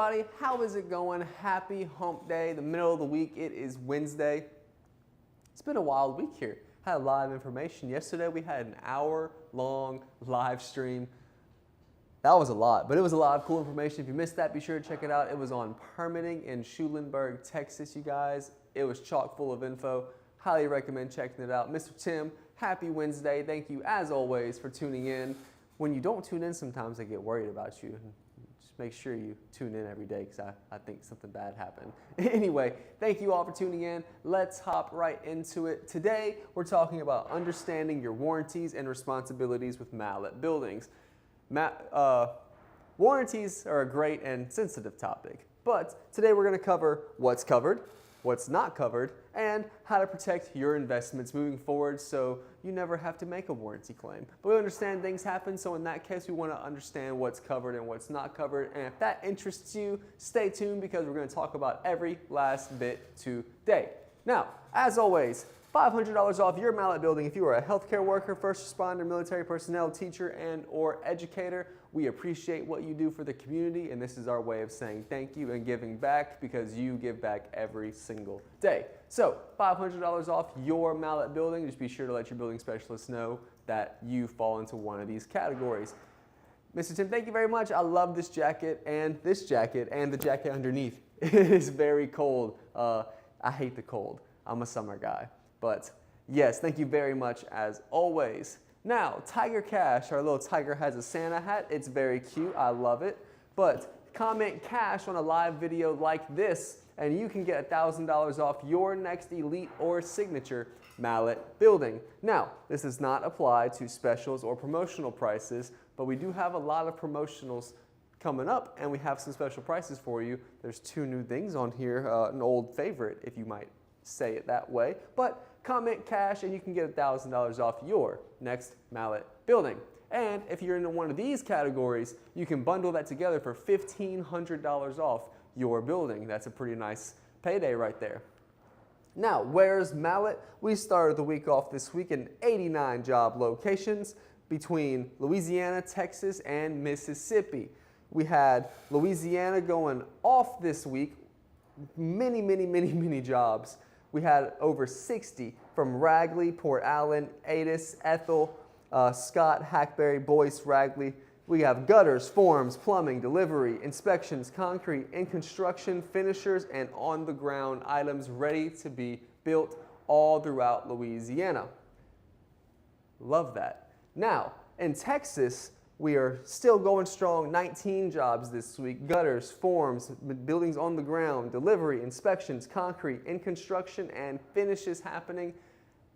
everybody, how is it going? Happy hump day, the middle of the week. It is Wednesday. It's been a wild week here. Had a lot of information. Yesterday we had an hour-long live stream. That was a lot, but it was a lot of cool information. If you missed that, be sure to check it out. It was on permitting in Schulenburg, Texas, you guys. It was chock full of info. Highly recommend checking it out. Mr. Tim, happy Wednesday. Thank you, as always, for tuning in. When you don't tune in, sometimes I get worried about you. Just make sure you tune in every day because I think something bad happened. Anyway, thank you all for tuning in. Let's hop right into it. Today, we're talking about understanding your warranties and responsibilities with Mallett Buildings. Warranties are a great and sensitive topic, but today we're going to cover what's covered, what's not covered, and how to protect your investments moving forward so you never have to make a warranty claim. But we understand things happen, so in that case we want to understand what's covered and what's not covered. And if that interests you, stay tuned because we're going to talk about every last bit today. Now, as always, $500 off your Mallett Building if you are a healthcare worker, first responder, military personnel, teacher, and or educator. We appreciate what you do for the community, and this is our way of saying thank you and giving back because you give back every single day. So, $500 off your Mallett Building. Just be sure to let your building specialist know that you fall into one of these categories. Mr. Tim, thank you very much. I love this jacket and the jacket underneath. It is very cold. I hate the cold. I'm a summer guy. But yes, thank you very much as always. Now, Tiger Cash, our little tiger has a Santa hat. It's very cute. I love it. But comment cash on a live video like this, and you can get $1,000 off your next elite or signature Mallett Building. Now, this does not apply to specials or promotional prices, but we do have a lot of promotionals coming up, and we have some special prices for you. There's two new things on here, an old favorite, if you might say it that way. But comment cash and you can get $1,000 off your next Mallett Building. And if you're in one of these categories, you can bundle that together for $1,500 off your building. That's a pretty nice payday right there. Now, where's Mallett? We started the week off this week in 89 job locations between Louisiana, Texas, and Mississippi. We had Louisiana going off this week. Many jobs. We had over 60 from Ragley, Port Allen, Adis, Ethel, Scott, Hackberry, Boyce, Ragley. We have gutters, forms, plumbing, delivery, inspections, concrete, and construction, finishers, and on-the-ground items ready to be built all throughout Louisiana. Love that. Now, in Texas, we are still going strong, 19 jobs this week. Gutters, forms, buildings on the ground, delivery, inspections, concrete, in construction, and finishes happening.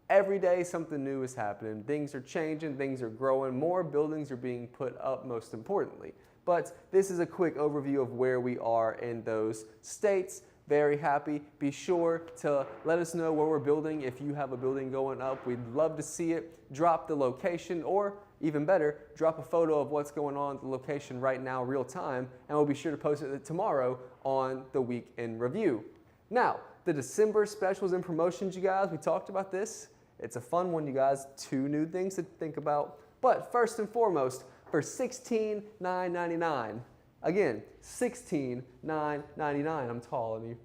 Every day something new is happening. Things are changing, things are growing, more buildings are being put up most importantly. But this is a quick overview of where we are in those states. Very happy. Be sure to let us know where we're building. If you have a building going up, we'd love to see it. Drop the location, or even better, drop a photo of what's going on at the location right now, real time, and we'll be sure to post it tomorrow on the Week in Review. Now, the December specials and promotions, you guys, we talked about this. It's a fun one, you guys. Two new things to think about. But first and foremost, for $16,999. Again, $16,999. I'm tall, and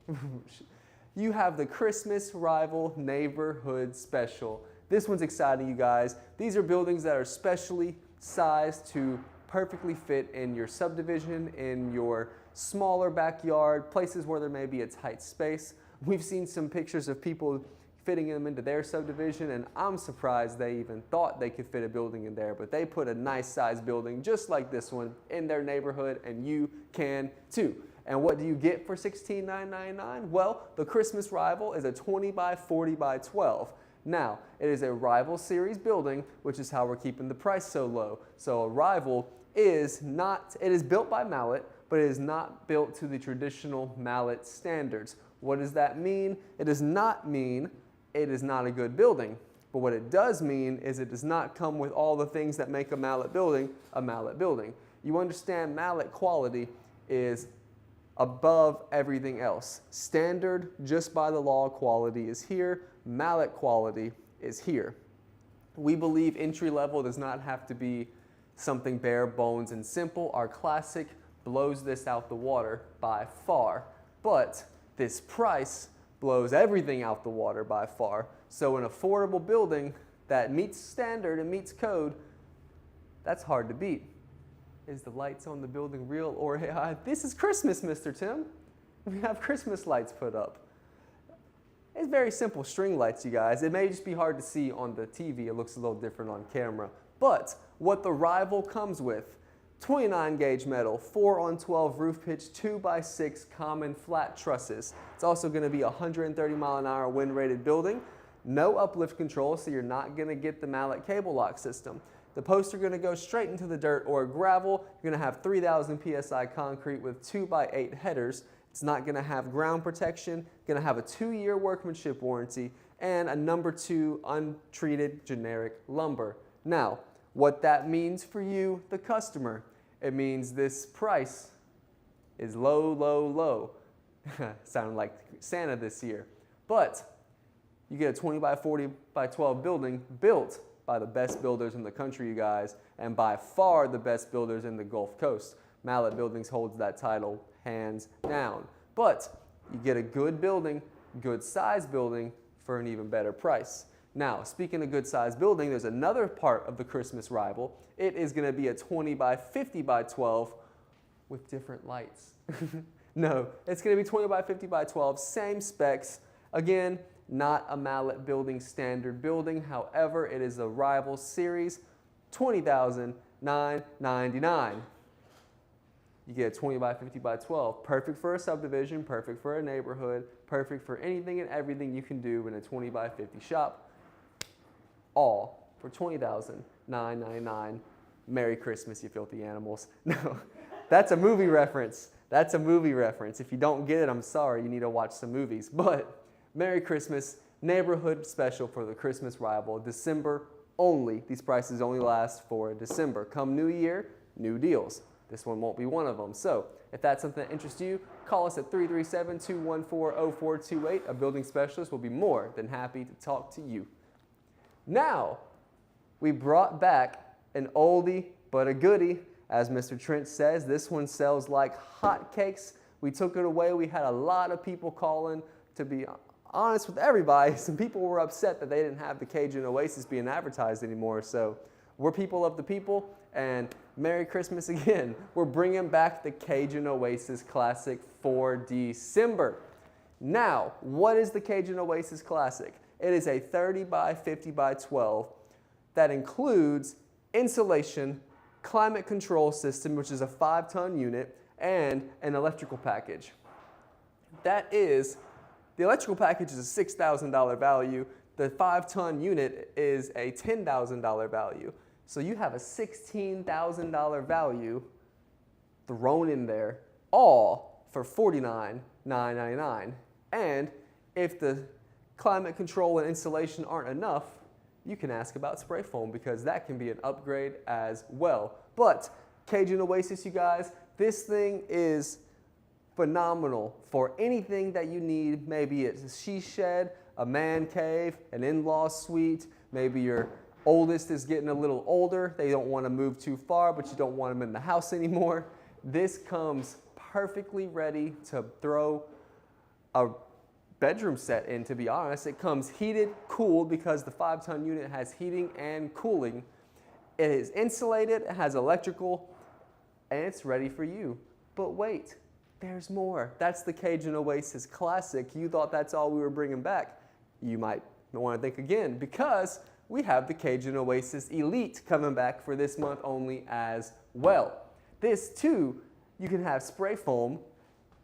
you have the Christmas Rival Neighborhood Special. This one's exciting, you guys. These are buildings that are specially sized to perfectly fit in your subdivision, in your smaller backyard, places where there may be a tight space. We've seen some pictures of people fitting them into their subdivision, and I'm surprised they even thought they could fit a building in there, but they put a nice sized building just like this one in their neighborhood, and you can too. And what do you get for $16,999? Well, the Christmas Rival is a 20 by 40 by 12. Now, it is a Rival Series building, which is how we're keeping the price so low. So a Rival is not, it is built by Mallett, but it is not built to the traditional Mallett standards. What does that mean? It does not mean it is not a good building. But what it does mean is it does not come with all the things that make a Mallett building a Mallett building. You understand Mallett quality is above everything else. Standard, just by the law, quality is here. Mallett quality is here. We believe entry level does not have to be something bare bones and simple. Our classic blows this out the water by far. But this price blows everything out the water by far. So an affordable building that meets standard and meets code, that's hard to beat. Is the lights on the building real or AI? This is Christmas, Mr. Tim. We have Christmas lights put up. It's very simple string lights, you guys. It may just be hard to see on the TV. It looks a little different on camera. But what the Rival comes with, 29 gauge metal, 4-on-12 roof pitch, 2x6 common flat trusses. It's also going to be a 130 mile an hour wind rated building. No uplift control, so you're not going to get the Mallett cable lock system. The posts are going to go straight into the dirt or gravel. You're going to have 3,000 PSI concrete with 2x8 headers. It's not going to have ground protection, going to have a 2-year workmanship warranty, and a number 2 untreated generic lumber. Now, what that means for you, the customer, it means this price is low, low, low. Sounded like Santa this year. But you get a 20 by 40 by 12 building built by the best builders in the country, you guys, and by far the best builders in the Gulf Coast. Mallett Buildings holds that title hands down. But you get a good building, good size building for an even better price. Now, speaking of good size building, there's another part of the Christmas Rival. It is going to be a 20 by 50 by 12 with different lights. No, it's going to be 20 by 50 by 12, same specs. Again, not a Mallett Building standard building. However, it is a Rival series, $20,999. You get a 20 by 50 by 12. Perfect for a subdivision, perfect for a neighborhood, perfect for anything and everything you can do in a 20 by 50 shop. All for $20,999. Merry Christmas, you filthy animals. No, that's a movie reference. That's a movie reference. If you don't get it, I'm sorry. You need to watch some movies. But Merry Christmas, neighborhood special for the Christmas Rival. December only. These prices only last for December. Come New Year, new deals. This one won't be one of them. So if that's something that interests you, call us at 337-214-0428. A building specialist will be more than happy to talk to you. Now, we brought back an oldie but a goodie. As Mr. Trent says, this one sells like hotcakes. We took it away. We had a lot of people calling. To be honest with everybody, some people were upset that they didn't have the Cajun Oasis being advertised anymore. So we're people of the people, and Merry Christmas again. We're bringing back the Cajun Oasis Classic for December. Now, what is the Cajun Oasis Classic? It is a 30 by 50 by 12 that includes insulation, climate control system, which is a 5-ton unit, and an electrical package. The electrical package is a $6,000 value. The 5-ton unit is a $10,000 value. So you have a $16,000 value thrown in there, all for $49,999. And if the climate control and insulation aren't enough, you can ask about spray foam, because that can be an upgrade as well. But Cajun Oasis, you guys, this thing is phenomenal for anything that you need. Maybe it's a she shed, a man cave, an in-law suite. Maybe your oldest is getting a little older. They don't want to move too far, but you don't want them in the house anymore. This comes perfectly ready to throw a bedroom set in, to be honest. It comes heated, cooled, because the 5-ton unit has heating and cooling. It is insulated, it has electrical, and it's ready for you. But wait, there's more. That's the Cajun Oasis Classic. You thought that's all we were bringing back. You might want to think again, because we have the Cajun Oasis Elite coming back for this month only as well. This too, you can have spray foam.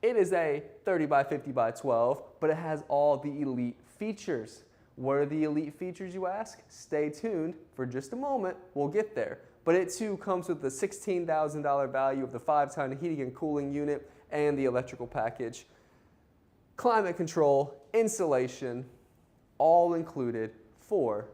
It is a 30 by 50 by 12, but it has all the elite features. What are the elite features, you ask? Stay tuned for just a moment. We'll get there. But it too comes with the $16,000 value of the 5-ton heating and cooling unit and the electrical package. Climate control, insulation, all included for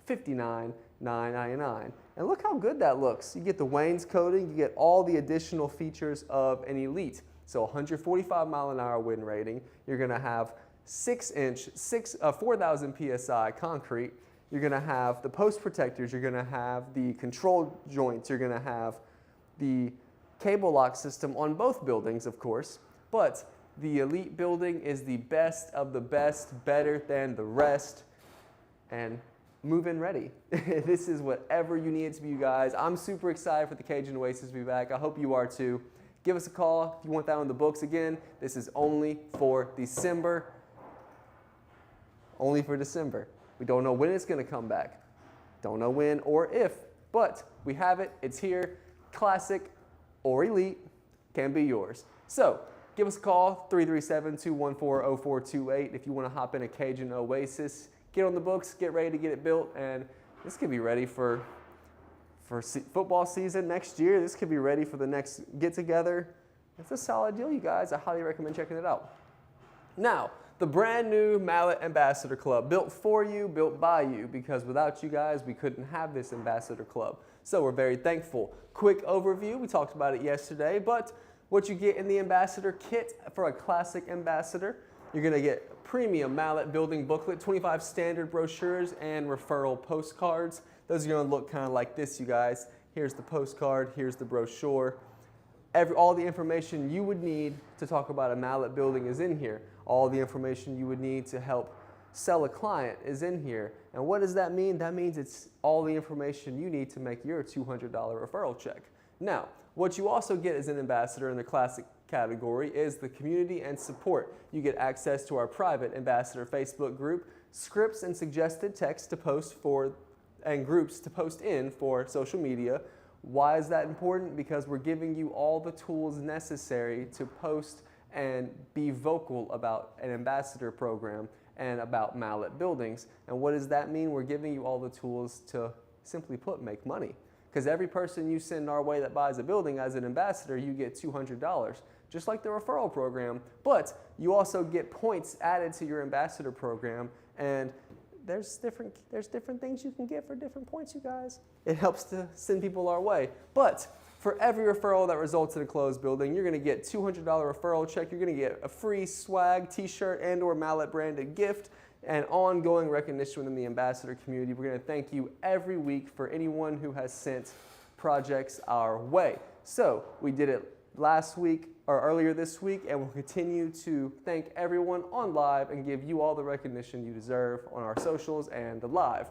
$59,999. And look how good that looks. You get the wainscoting, you get all the additional features of an Elite. So 145 mile an hour wind rating. You're gonna have 4,000 PSI concrete. You're gonna have the post protectors. You're gonna have the control joints. You're gonna have the cable lock system on both buildings, of course, but the Elite building is the best of the best, better than the rest, and move-in ready. This is whatever you need it to be, you guys. I'm super excited for the Cajun Oasis to be back. I hope you are too. Give us a call if you want that on the books. Again, this is only for December. Only for December. We don't know when it's going to come back. Don't know when or if, but we have it. It's here. Classic or Elite can be yours. So give us a call, 337-214-0428 if you want to hop in a Cajun Oasis. Get on the books, get ready to get it built, and this could be ready for football season next year. This could be ready for the next get-together. It's a solid deal, you guys. I highly recommend checking it out. Now, the brand new Mallett Ambassador Club, built for you, built by you, because without you guys, we couldn't have this Ambassador Club. So we're very thankful. Quick overview, we talked about it yesterday, but what you get in the Ambassador kit for a classic Ambassador, you're gonna get a premium Mallett Building booklet, 25 standard brochures, and referral postcards. Those are gonna look kind of like this, you guys. Here's the postcard, here's the brochure. All the information you would need to talk about a Mallett Building is in here. All the information you would need to help sell a client is in here. And what does that mean? That means it's all the information you need to make your $200 referral check. Now, what you also get as an ambassador in the classic category is the community and support. You get access to our private ambassador Facebook group, scripts and suggested text to post for, and groups to post in for social media. Why is that important? Because we're giving you all the tools necessary to post and be vocal about an ambassador program and about Mallett buildings. And what does that mean? We're giving you all the tools to, simply put, make money. Because every person you send our way that buys a building as an ambassador, you get $200, just like the referral program. But you also get points added to your ambassador program, and there's different things you can get for different points, you guys. It helps to send people our way. But for every referral that results in a closed building, you're gonna get $200 referral check. You're gonna get a free swag, t-shirt, and or Mallett branded gift, and ongoing recognition within the ambassador community. We're gonna thank you every week for anyone who has sent projects our way. So we did it last week or earlier this week, and we'll continue to thank everyone on live and give you all the recognition you deserve on our socials and the live.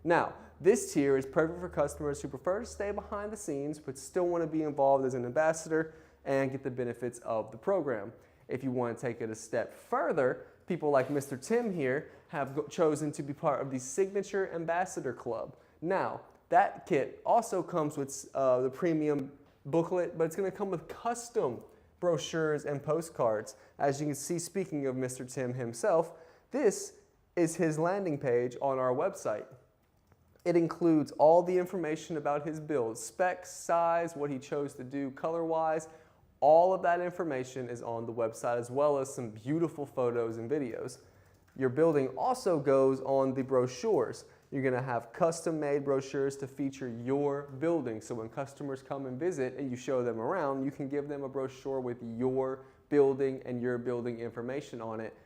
Now, this tier is perfect for customers who prefer to stay behind the scenes but still want to be involved as an ambassador and get the benefits of the program. If you want to take it a step further, people like Mr. Tim here have chosen to be part of the Signature Ambassador Club. Now, that kit also comes with the premium booklet, but it's going to come with custom brochures and postcards. As you can see, speaking of Mr. Tim himself, this is his landing page on our website. It includes all the information about his build, specs, size, what he chose to do color-wise. All of that information is on the website, as well as some beautiful photos and videos. Your building also goes on the brochures. You're gonna have custom-made brochures to feature your building. So when customers come and visit and you show them around, you can give them a brochure with your building and your building information on it.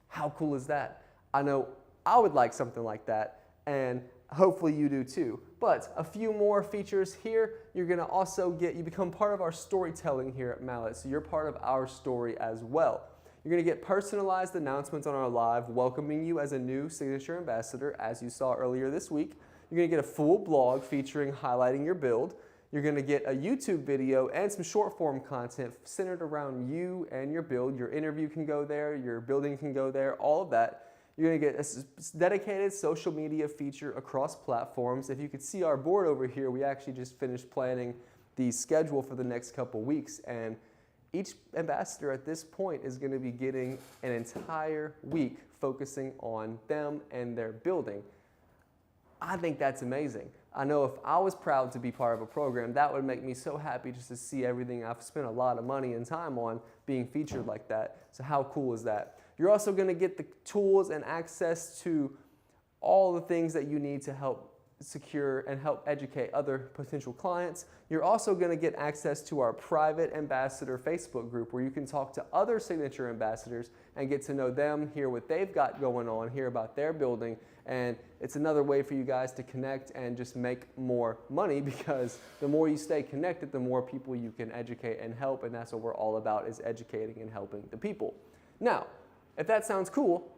How cool is that? I know I would like something like that, and hopefully you do too. But a few more features here. You're gonna also you become part of our storytelling here at Mallett, so you're part of our story as well. You're gonna get personalized announcements on our live, welcoming you as a new Signature Ambassador, as you saw earlier this week. You're gonna get a full blog featuring highlighting your build. You're gonna get a YouTube video and some short form content centered around you and your build. Your interview can go there, your building can go there, all of that. You're gonna get a dedicated social media feature across platforms. If you could see our board over here, we actually just finished planning the schedule for the next couple weeks, and each ambassador at this point is gonna be getting an entire week focusing on them and their building. I think that's amazing. I know if I was proud to be part of a program, that would make me so happy just to see everything I've spent a lot of money and time on being featured like that. So how cool is that? You're also gonna get the tools and access to all the things that you need to help secure and help educate other potential clients. You're also going to get access to our private ambassador Facebook group where you can talk to other signature ambassadors and get to know them, hear what they've got going on, hear about their building, and it's another way for you guys to connect and just make more money, because the more you stay connected, the more people you can educate and help, and that's what we're all about, is educating and helping the people. Now, if that sounds cool,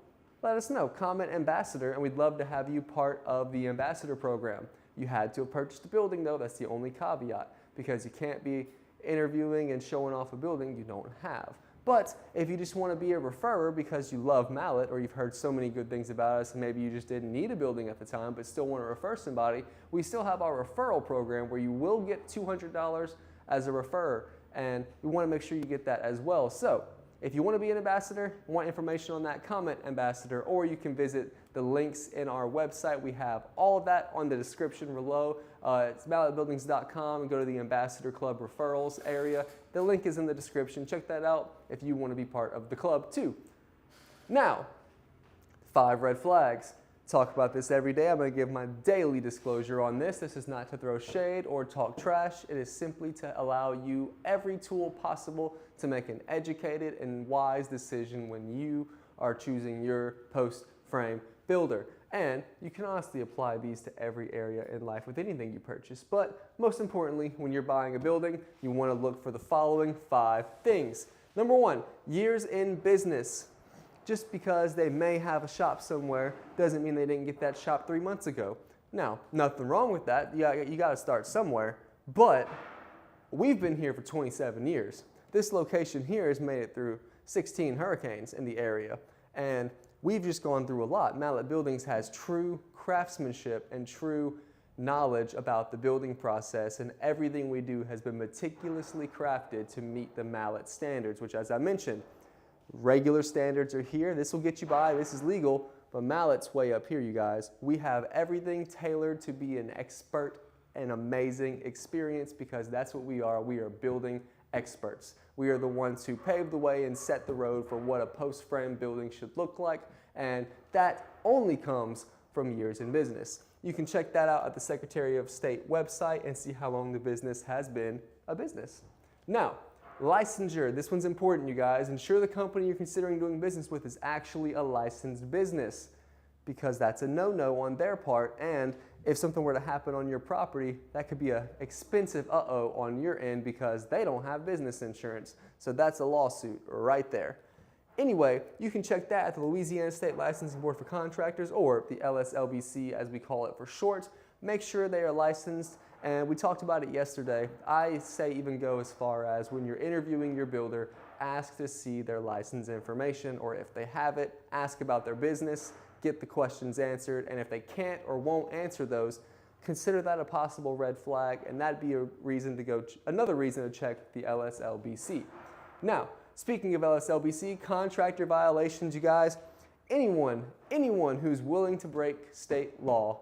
let us know. Comment ambassador, and we'd love to have you part of the ambassador program. You had to have purchased the building though, that's the only caveat, because you can't be interviewing and showing off a building you don't have. But if you just want to be a referrer because you love Mallett, or you've heard so many good things about us and maybe you just didn't need a building at the time but still want to refer somebody, we still have our referral program where you will get $200 as a referrer, and we want to make sure you get that as well. So if you want to be an ambassador, want information on that, comment ambassador, or you can visit the links in our website. We have all of that on the description below. It's mallettbuildings.com, and go to the Ambassador Club referrals area. The link is in the description. Check that out if you want to be part of the club too. Now, 5 red flags. Talk about this every day. I'm going to give my daily disclosure on this. This is not to throw shade or talk trash. It is simply to allow you every tool possible to make an educated and wise decision when you are choosing your post frame builder. And you can honestly apply these to every area in life with anything you purchase. But most importantly, when you're buying a building, you want to look for the following 5 things. Number 1, years in business. Just because they may have a shop somewhere doesn't mean they didn't get that shop 3 months ago. Now, nothing wrong with that. You got to start somewhere. But we've been here for 27 years. This location here has made it through 16 hurricanes in the area. And we've just gone through a lot. Mallett Buildings has true craftsmanship and true knowledge about the building process, and everything we do has been meticulously crafted to meet the Mallett standards, which, as I mentioned, regular standards are here. This will get you by. This is legal, but Mallett's way up here, you guys. We have everything tailored to be an expert and amazing experience, because that's what we are. We are building experts. We are the ones who pave the way and set the road for what a post-frame building should look like, and that only comes from years in business. You can check that out at the Secretary of State website and see how long the business has been a business. Now, licensure. This one's important, you guys. Ensure the company you're considering doing business with is actually a licensed business, because that's a no-no on their part, and if something were to happen on your property, that could be an expensive uh-oh on your end because they don't have business insurance. So that's a lawsuit right there. Anyway, you can check that at the Louisiana State Licensing Board for Contractors, or the LSLBC as we call it for short. Make sure they are licensed, and we talked about it yesterday. I say even go as far as, when you're interviewing your builder, ask to see their license information, or if they have it, ask about their business, get the questions answered, and if they can't or won't answer those, consider that a possible red flag, and that'd be a reason to go, another reason to check the LSLBC. Now, speaking of LSLBC, contractor violations, you guys, anyone who's willing to break state law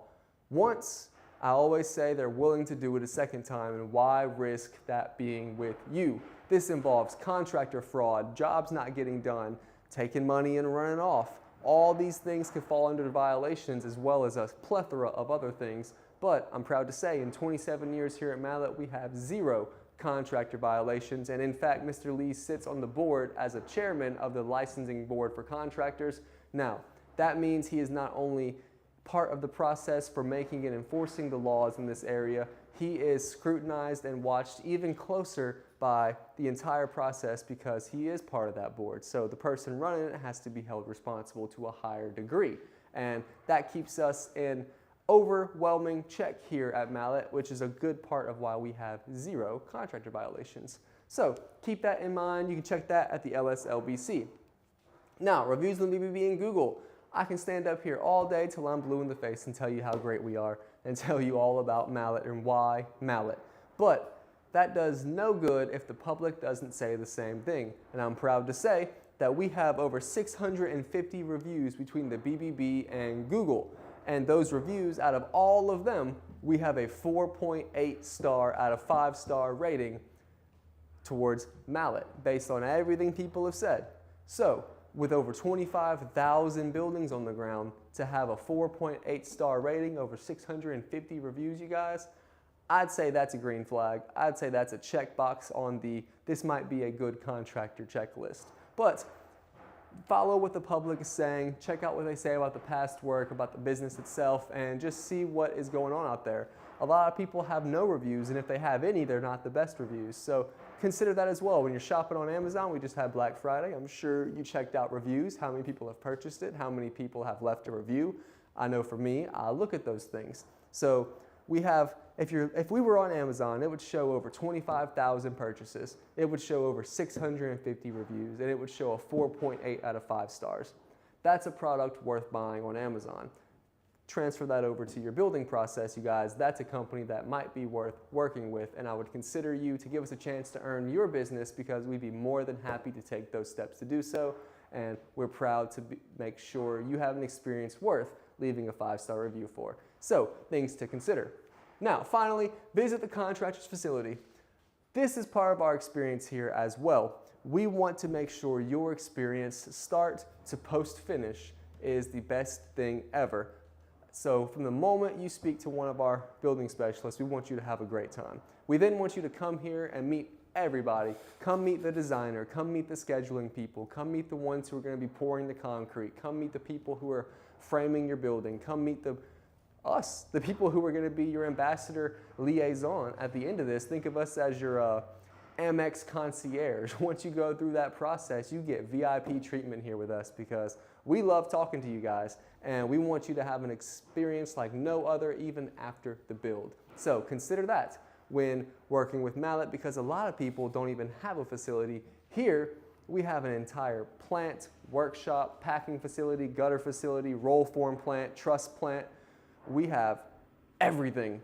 once, I always say they're willing to do it a second time, and why risk that being with you? This involves contractor fraud, jobs not getting done, taking money and running off. All these things could fall under violations, as well as a plethora of other things. But I'm proud to say, in 27 years here at Mallett, we have 0 contractor violations. And in fact, Mr. Lee sits on the board as a chairman of the licensing board for contractors. Now, that means he is not only part of the process for making and enforcing the laws in this area, he is scrutinized and watched even closer by the entire process, because he is part of that board. So the person running it has to be held responsible to a higher degree. And that keeps us in overwhelming check here at Mallett, which is a good part of why we have 0 contractor violations. So keep that in mind. You can check that at the LSLBC. Now, reviews on BBB and Google. I can stand up here all day till I'm blue in the face and tell you how great we are and tell you all about Mallett and why Mallett. But that does no good if the public doesn't say the same thing. And I'm proud to say that we have over 650 reviews between the BBB and Google. And those reviews, out of all of them, we have a 4.8 star out of 5-star rating towards Mallett based on everything people have said. So with over 25,000 buildings on the ground, to have a 4.8 star rating, over 650 reviews, you guys, I'd say that's a green flag. I'd say that's a checkbox on the this might be a good contractor checklist. But follow what the public is saying, check out what they say about the past work, about the business itself, and just see what is going on out there. A lot of people have no reviews, and if they have any, they're not the best reviews. So consider that as well. When you're shopping on Amazon, we just had Black Friday. I'm sure you checked out reviews, how many people have purchased it, how many people have left a review. I know for me, I look at those things. So we have, if we were on Amazon, it would show over 25,000 purchases. It would show over 650 reviews, and it would show a 4.8 out of 5 stars. That's a product worth buying on Amazon. Transfer that over to your building process, you guys. That's a company that might be worth working with, and I would consider you to give us a chance to earn your business, because we'd be more than happy to take those steps to do so, and we're proud to make sure you have an experience worth leaving a 5-star review for. So, things to consider. Now, finally, visit the contractor's facility. This is part of our experience here as well. We want to make sure your experience, start to post-finish, is the best thing ever. So from the moment you speak to one of our building specialists, we want you to have a great time. We then want you to come here and meet everybody. Come meet the designer, come meet the scheduling people, come meet the ones who are going to be pouring the concrete, come meet the people who are framing your building, come meet us, the people who are going to be your ambassador liaison at the end of this. Think of us as your Amex concierge. Once you go through that process, you get VIP treatment here with us, because we love talking to you guys, and we want you to have an experience like no other, even after the build. So consider that when working with Mallett, because a lot of people don't even have a facility. Here, we have an entire plant, workshop, packing facility, gutter facility, roll form plant, truss plant. We have everything.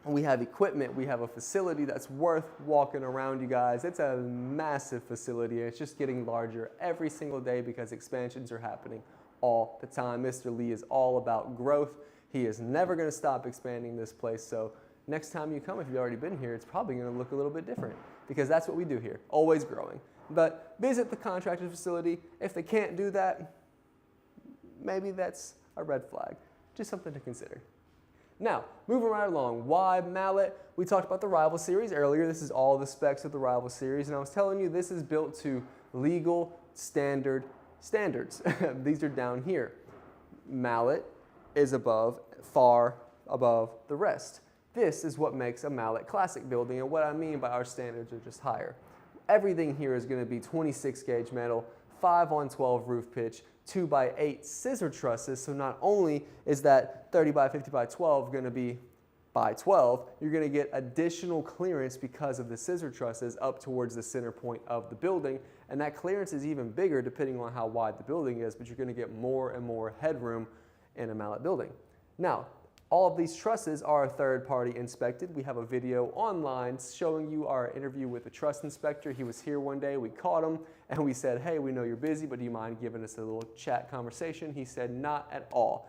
We have equipment, we have a facility that's worth walking around, you guys. It's a massive facility, and it's just getting larger every single day because expansions are happening all the time. Mr. Lee is all about growth. He is never going to stop expanding this place. So next time you come, if you've already been here, it's probably going to look a little bit different, because that's what we do here, always growing. But visit the contractor's facility. If they can't do that, maybe that's a red flag. Just something to consider. Now, moving right along, why Mallett? We talked about the Rival Series earlier. This is all the specs of the Rival Series, and I was telling you this is built to legal standards. These are down here. Mallett is far above the rest. This is what makes a Mallett Classic building, and what I mean by our standards are just higher. Everything here is going to be 26 gauge metal, 5-on-12 roof pitch, 2x8 scissor trusses. So not only is that 30 by 50 by 12 going to be by 12, you're going to get additional clearance because of the scissor trusses up towards the center point of the building. And that clearance is even bigger depending on how wide the building is, but you're going to get more and more headroom in a Mallett building. Now, all of these trusses are third-party inspected. We have a video online showing you our interview with the truss inspector. He was here one day, we caught him, and we said, hey, we know you're busy, but do you mind giving us a little chat conversation? He said, not at all.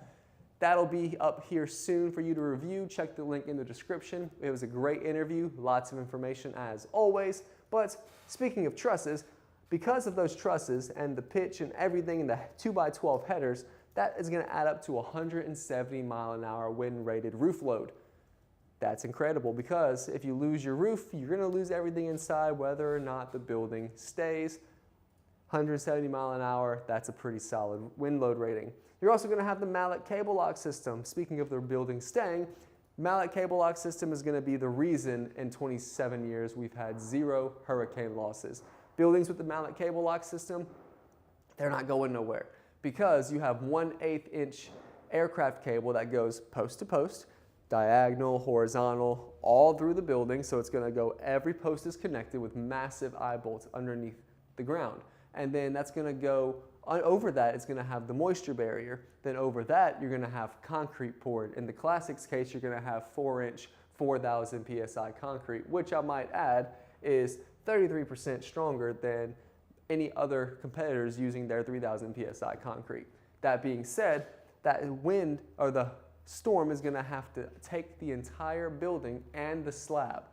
That'll be up here soon for you to review. Check the link in the description. It was a great interview, lots of information as always. But speaking of trusses, because of those trusses and the pitch and everything in the 2x12 headers, that is going to add up to 170 mile-an-hour wind-rated roof load. That's incredible, because if you lose your roof, you're going to lose everything inside, whether or not the building stays. 170 mile-an-hour, that's a pretty solid wind load rating. You're also going to have the Mallett cable lock system. Speaking of the building staying, Mallett cable lock system is going to be the reason in 27 years we've had 0 hurricane losses. Buildings with the Mallett cable lock system, they're not going nowhere, because you have 1/8 inch aircraft cable that goes post to post, diagonal, horizontal, all through the building. So it's going to go, every post is connected with massive eye bolts underneath the ground. And then that's going to go, over that it's going to have the moisture barrier. Then over that you're going to have concrete poured. In the Classics case, you're going to have 4-inch, 4,000 PSI concrete, which I might add is 33% stronger than any other competitors using their 3,000 PSI concrete. That being said, that wind or the storm is going to have to take the entire building and the slab.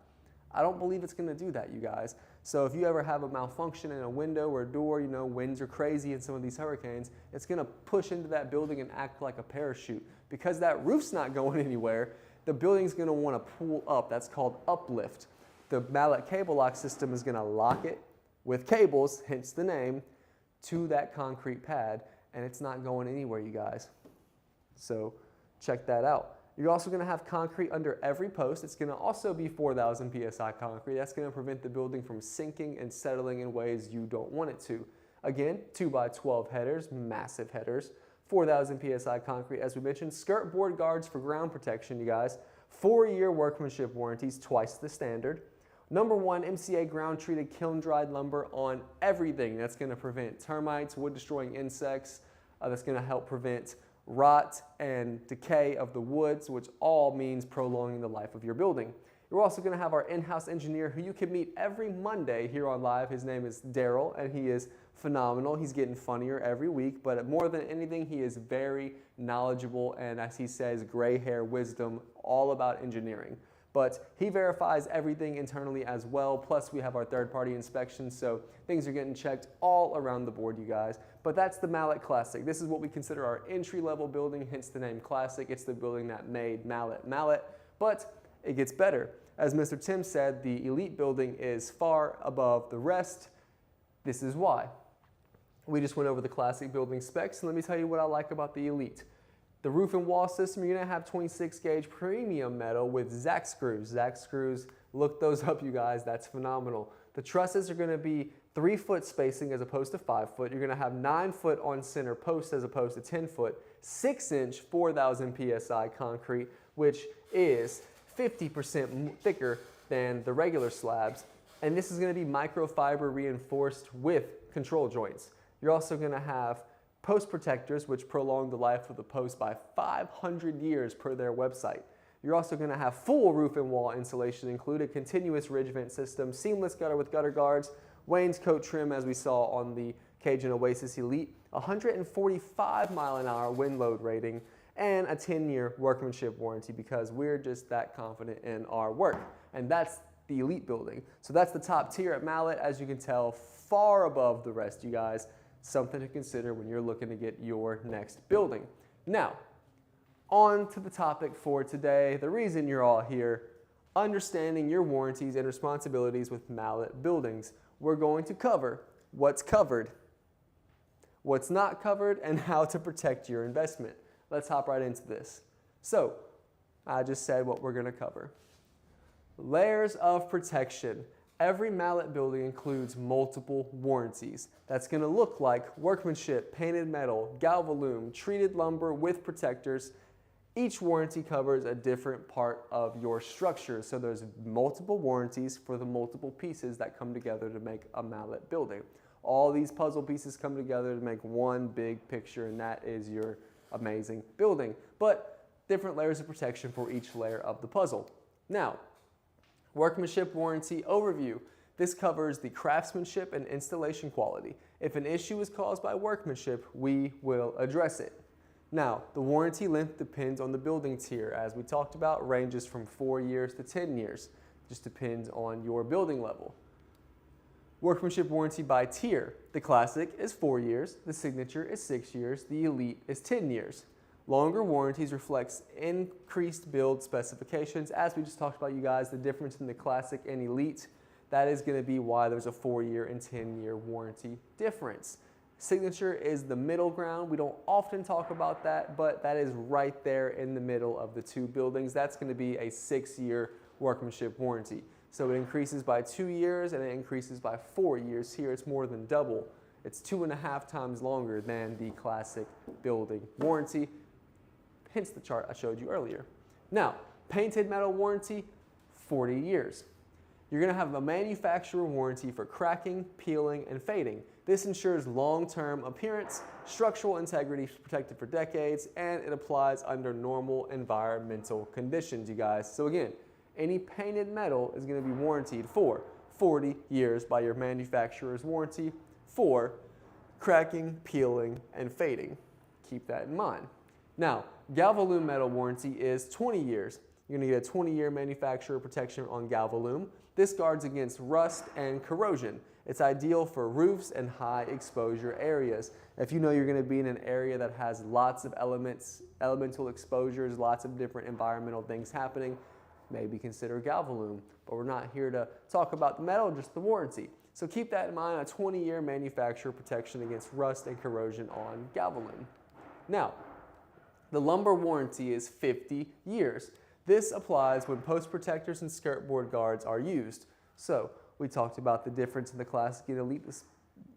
I don't believe it's going to do that, you guys. So if you ever have a malfunction in a window or a door, winds are crazy in some of these hurricanes, it's going to push into that building and act like a parachute. Because that roof's not going anywhere, the building's going to want to pull up. That's called uplift. The Mallett cable lock system is going to lock it with cables, hence the name, to that concrete pad, and it's not going anywhere, you guys. So check that out. You're also going to have concrete under every post. It's going to also be 4,000 PSI concrete. That's going to prevent the building from sinking and settling in ways you don't want it to. Again, 2x12 headers, massive headers, 4,000 PSI concrete, as we mentioned. Skirt board guards for ground protection, you guys. 4-year workmanship warranties, twice the standard. Number 1, MCA ground-treated kiln-dried lumber on everything. That's going to prevent termites, wood-destroying insects. That's going to help prevent rot and decay of the woods, which all means prolonging the life of your building. You're also going to have our in-house engineer who you can meet every Monday here on Live. His name is Daryl, and he is phenomenal. He's getting funnier every week, but more than anything, he is very knowledgeable and, as he says, gray hair wisdom, all about engineering. But he verifies everything internally as well, plus we have our third-party inspection, so things are getting checked all around the board, you guys. But that's the Mallett Classic. This is what we consider our entry-level building, hence the name Classic. It's the building that made Mallett Mallett, but it gets better. As Mr. Tim said, the Elite building is far above the rest. This is why. We just went over the Classic building specs, and let me tell you what I like about the Elite. The roof and wall system, you're going to have 26 gauge premium metal with Zack screws. Zack screws, look those up, you guys. That's phenomenal. The trusses are going to be 3-foot spacing as opposed to 5-foot. You're going to have 9-foot on center post as opposed to 10-foot. 6-inch 4,000 PSI concrete, which is 50% thicker than the regular slabs. And this is going to be microfiber reinforced with control joints. You're also going to have post protectors, which prolong the life of the post by 500 years per their website. You're also going to have full roof and wall insulation included, continuous ridge vent system, seamless gutter with gutter guards, wainscot trim as we saw on the Cajun Oasis Elite, 145 mile-an-hour wind load rating, and a 10-year workmanship warranty because we're just that confident in our work. And that's the Elite building. So that's the top tier at Mallett, as you can tell, far above the rest, you guys. Something to consider when you're looking to get your next building. Now, on to the topic for today, the reason you're all here, understanding your warranties and responsibilities with Mallett buildings. We're going to cover what's covered, what's not covered, and how to protect your investment. Let's hop right into this. So, I just said what we're going to cover. Layers of protection. Every Mallett building includes multiple warranties. That's going to look like workmanship, painted metal, galvalume, treated lumber with protectors. Each warranty covers a different part of your structure. So there's multiple warranties for the multiple pieces that come together to make a Mallett building. All these puzzle pieces come together to make one big picture, and that is your amazing building. But different layers of protection for each layer of the puzzle. Now, workmanship warranty overview. This covers the craftsmanship and installation quality. If an issue is caused by workmanship, we will address it. Now, the warranty length depends on the building tier. As we talked about, ranges from 4 years to 10 years. Just depends on your building level. Workmanship warranty by tier. The Classic is 4 years, the Signature is 6 years, the Elite is 10 years. Longer warranties reflects increased build specifications. As we just talked about, you guys, the difference in the Classic and Elite, that is going to be why there's a 4-year and 10-year warranty difference. Signature is the middle ground. We don't often talk about that, but that is right there in the middle of the two buildings. That's going to be a 6-year workmanship warranty. So it increases by 2 years and it increases by 4 years. Here it's more than double. It's 2.5 times longer than the Classic building warranty. Hence the chart I showed you earlier. Now, painted metal warranty, 40 years. You're going to have a manufacturer warranty for cracking, peeling, and fading. This ensures long-term appearance, structural integrity is protected for decades, and it applies under normal environmental conditions, you guys. So again, any painted metal is going to be warranted for 40 years by your manufacturer's warranty for cracking, peeling, and fading. Keep that in mind. Now, galvalume metal warranty is 20 years. You're going to get a 20-year manufacturer protection on Galvalume. This guards against rust and corrosion. It's ideal for roofs and high exposure areas. If you know you're going to be in an area that has lots of elemental exposures, lots of different environmental things happening, maybe consider Galvalume. But we're not here to talk about the metal, just the warranty. So keep that in mind, a 20-year manufacturer protection against rust and corrosion on Galvalume. Now, the lumber warranty is 50 years. This applies when post protectors and skirt board guards are used. So we talked about the difference in the classic and elite,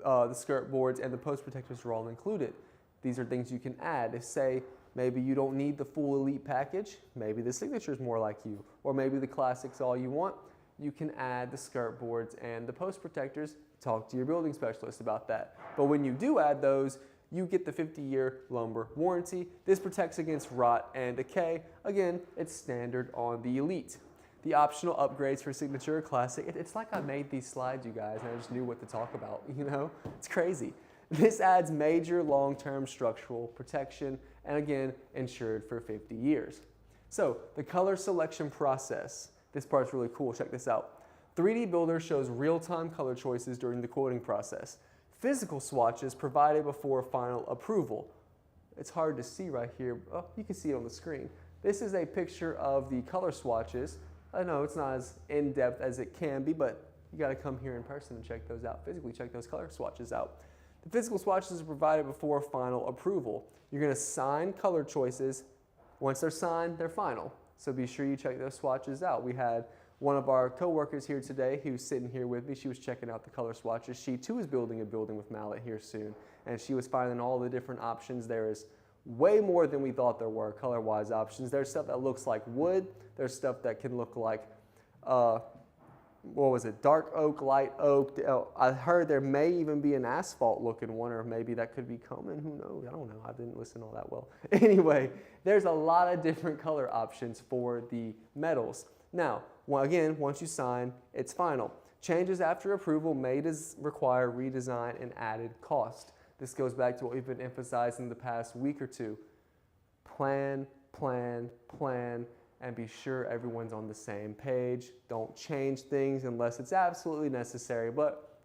the skirt boards and the post protectors are all included. These are things you can add. If, say, maybe you don't need the full elite package, maybe the signature is more like you, or maybe the classic's all you want, you can add the skirt boards and the post protectors. Talk to your building specialist about that. But when you do add those, you get the 50-year lumber warranty. This protects against rot and decay. Again, it's standard on the elite. The optional upgrades for signature classic, it's like I made these slides, you guys, and I just knew what to talk about, you know? It's crazy. This adds major long-term structural protection and again, insured for 50 years. So the color selection process, this part's really cool, check this out. 3D Builder shows real-time color choices during the quoting process. Physical swatches provided before final approval. It's hard to see right here. Oh, you can see it on the screen. This is a picture of the color swatches. I know it's not as in-depth as it can be, but you got to come here in person and check those out. Physically check those color swatches out. The physical swatches are provided before final approval. You're going to sign color choices. Once they're signed, they're final. So be sure you check those swatches out. We had one of our co-workers here today who's sitting here with me. She was checking out the color swatches. She too is building a building with Mallett here soon. And she was finding all the different options. There is way more than we thought there were color-wise options. There's stuff that looks like wood. There's stuff that can look like, dark oak, light oak. I heard there may even be an asphalt looking one, or maybe that could be Coleman. Who knows? I don't know. I didn't listen all that well. Anyway, there's a lot of different color options for the metals. Now, again, once you sign, it's final. Changes after approval may require redesign and added cost. This goes back to what we've been emphasizing the past week or two. Plan, plan, plan, and be sure everyone's on the same page. Don't change things unless it's absolutely necessary, but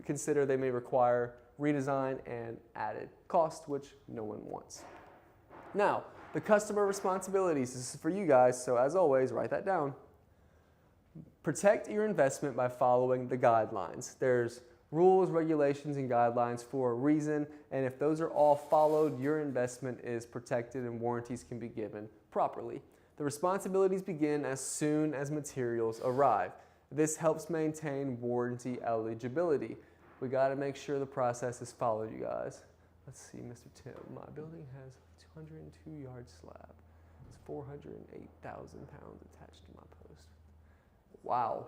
consider they may require redesign and added cost, which no one wants. Now, the customer responsibilities. This is for you guys, so as always, write that down. Protect your investment by following the guidelines. There's rules, regulations, and guidelines for a reason, and if those are all followed, your investment is protected and warranties can be given properly. The responsibilities begin as soon as materials arrive. This helps maintain warranty eligibility. We got to make sure the process is followed, you guys. Let's see, Mr. Tim, my building has a 202-yard slab. It's 408,000 pounds attached to my post. Wow.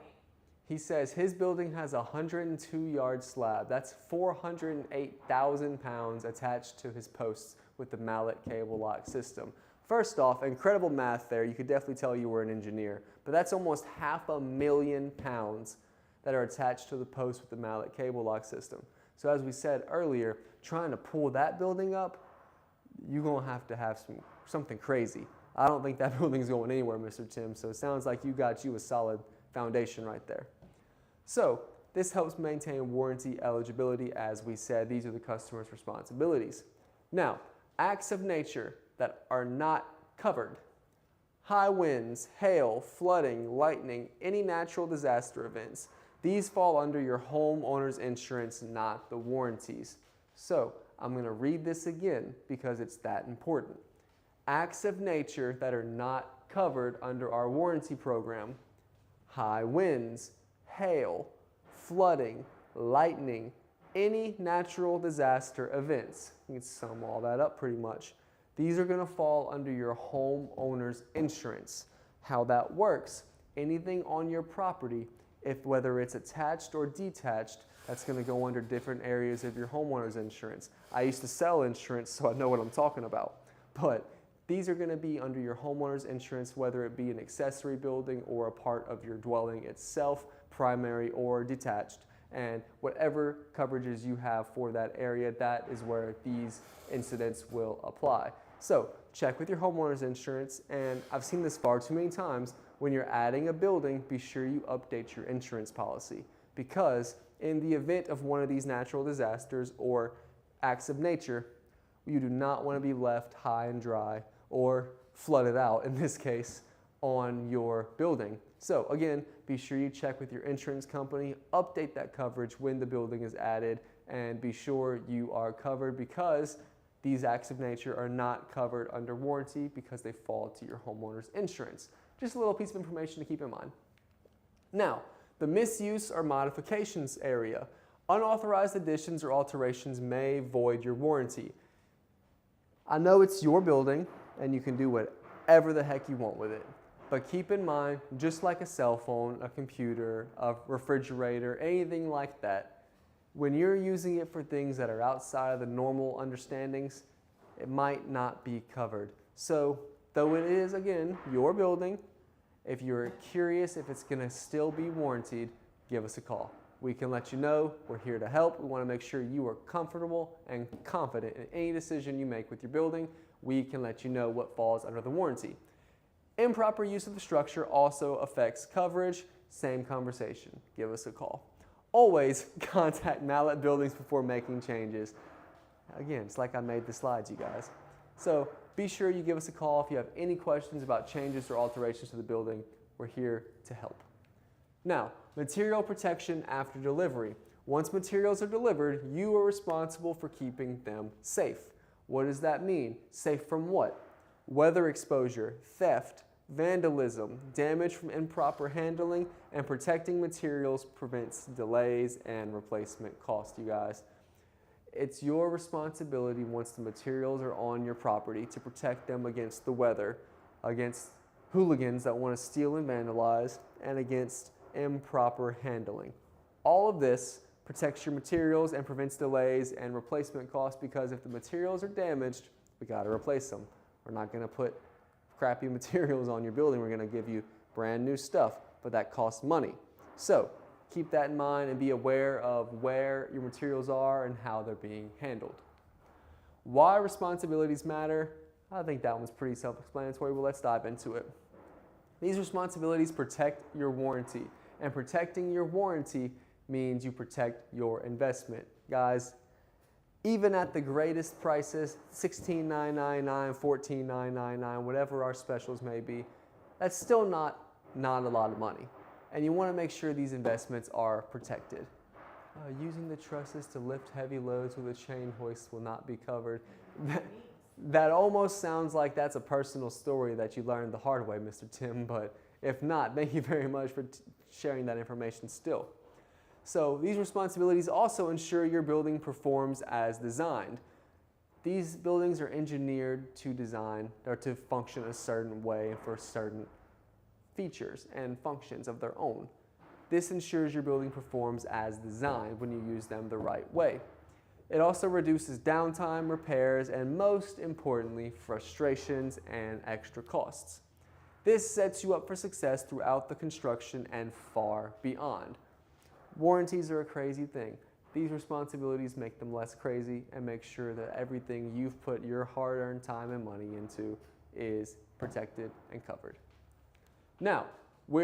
He says his building has a 102-yard slab. That's 408,000 pounds attached to his posts with the Mallett cable lock system. First off, incredible math there. You could definitely tell you were an engineer. But that's almost 500,000 pounds that are attached to the post with the Mallett cable lock system. So as we said earlier, trying to pull that building up, you're going to have something crazy. I don't think that building's going anywhere, Mr. Tim. So it sounds like you got you a solid foundation right there. So this helps maintain warranty eligibility. As we said, these are the customer's responsibilities. Now, acts of nature that are not covered. High winds, hail, flooding, lightning, any natural disaster events. These fall under your homeowner's insurance, not the warranties. So I'm going to read this again because it's that important. Acts of nature that are not covered under our warranty program. High winds, hail, flooding, lightning, any natural disaster events. You can sum all that up pretty much. These are going to fall under your homeowner's insurance. How that works, anything on your property, whether it's attached or detached, that's going to go under different areas of your homeowner's insurance. I used to sell insurance, so I know what I'm talking about. But these are going to be under your homeowner's insurance, whether it be an accessory building or a part of your dwelling itself, primary or detached. And whatever coverages you have for that area, that is where these incidents will apply. So check with your homeowner's insurance, and I've seen this far too many times. When you're adding a building, be sure you update your insurance policy, because in the event of one of these natural disasters or acts of nature, you do not want to be left high and dry or flooded out, in this case, on your building. So again, be sure you check with your insurance company, update that coverage when the building is added, and be sure you are covered, because these acts of nature are not covered under warranty because they fall to your homeowner's insurance. Just a little piece of information to keep in mind. Now, the misuse or modifications area. Unauthorized additions or alterations may void your warranty. I know it's your building and you can do whatever the heck you want with it. But keep in mind, just like a cell phone, a computer, a refrigerator, anything like that, when you're using it for things that are outside of the normal understandings, it might not be covered. So, though it is, again, your building, if you're curious if it's going to still be warranted, give us a call. We can let you know. We're here to help. We want to make sure you are comfortable and confident in any decision you make with your building. We can let you know what falls under the warranty. Improper use of the structure also affects coverage. Same conversation. Give us a call. Always contact Mallett Buildings before making changes. Again, it's like I made the slides, you guys. So be sure you give us a call if you have any questions about changes or alterations to the building. We're here to help. Now, material protection after delivery. Once materials are delivered, you are responsible for keeping them safe. What does that mean? Safe from what? Weather exposure, theft, vandalism, damage from improper handling, and protecting materials prevents delays and replacement cost, you guys. It's your responsibility once the materials are on your property to protect them against the weather, against hooligans that want to steal and vandalize, and against improper handling. All of this protects your materials and prevents delays and replacement costs, because if the materials are damaged, we got to replace them. We're not going to put crappy materials on your building. We're going to give you brand new stuff, but that costs money. So keep that in mind and be aware of where your materials are and how they're being handled. Why responsibilities matter? I think that one's pretty self-explanatory, but let's dive into it. These responsibilities protect your warranty, and protecting your warranty means you protect your investment. Guys, even at the greatest prices, $16,999, $14,999, whatever our specials may be, that's still not a lot of money. And you want to make sure these investments are protected. Using the trusses to lift heavy loads with a chain hoist will not be covered. That almost sounds like that's a personal story that you learned the hard way, Mr. Tim, but if not, thank you very much for sharing that information still. So these responsibilities also ensure your building performs as designed. These buildings are engineered to design or to function a certain way for certain features and functions of their own. This ensures your building performs as designed when you use them the right way. It also reduces downtime, repairs, and most importantly, frustrations and extra costs. This sets you up for success throughout the construction and far beyond. Warranties are a crazy thing. These responsibilities make them less crazy and make sure that everything you've put your hard-earned time and money into is protected and covered. Now,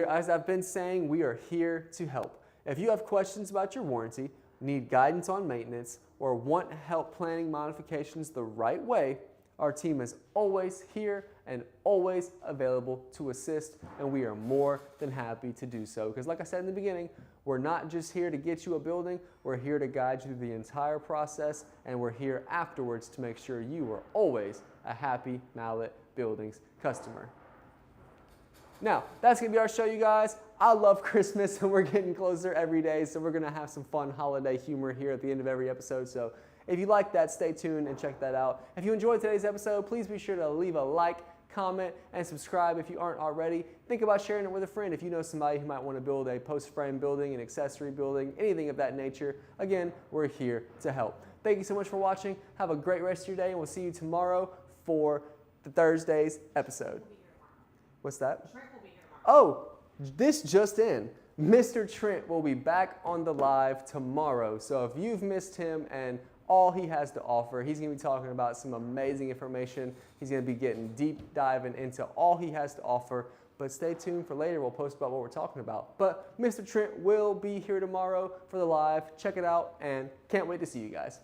as I've been saying, we are here to help. If you have questions about your warranty, need guidance on maintenance, or want help planning modifications the right way, our team is always here and always available to assist, and we are more than happy to do so. Because like I said in the beginning, we're not just here to get you a building, we're here to guide you through the entire process, and we're here afterwards to make sure you are always a happy Mallett Buildings customer. Now, that's going to be our show, you guys. I love Christmas, and we're getting closer every day, so we're going to have some fun holiday humor here at the end of every episode. So if you like that, stay tuned and check that out. If you enjoyed today's episode, please be sure to leave a like, comment, and subscribe if you aren't already. Think about sharing it with a friend if you know somebody who might want to build a post frame building, an accessory building, anything of that nature. Again, we're here to help. Thank you so much for watching. Have a great rest of your day, and we'll see you tomorrow for the Thursday's episode. What's that? Oh, this just in. Mr. Trent will be back on the live tomorrow. So if you've missed him and all he has to offer, he's going to be talking about some amazing information. He's going to be getting deep diving into all he has to offer. But stay tuned for later. We'll post about what we're talking about. But Mr. Trent will be here tomorrow for the live. Check it out and can't wait to see you guys.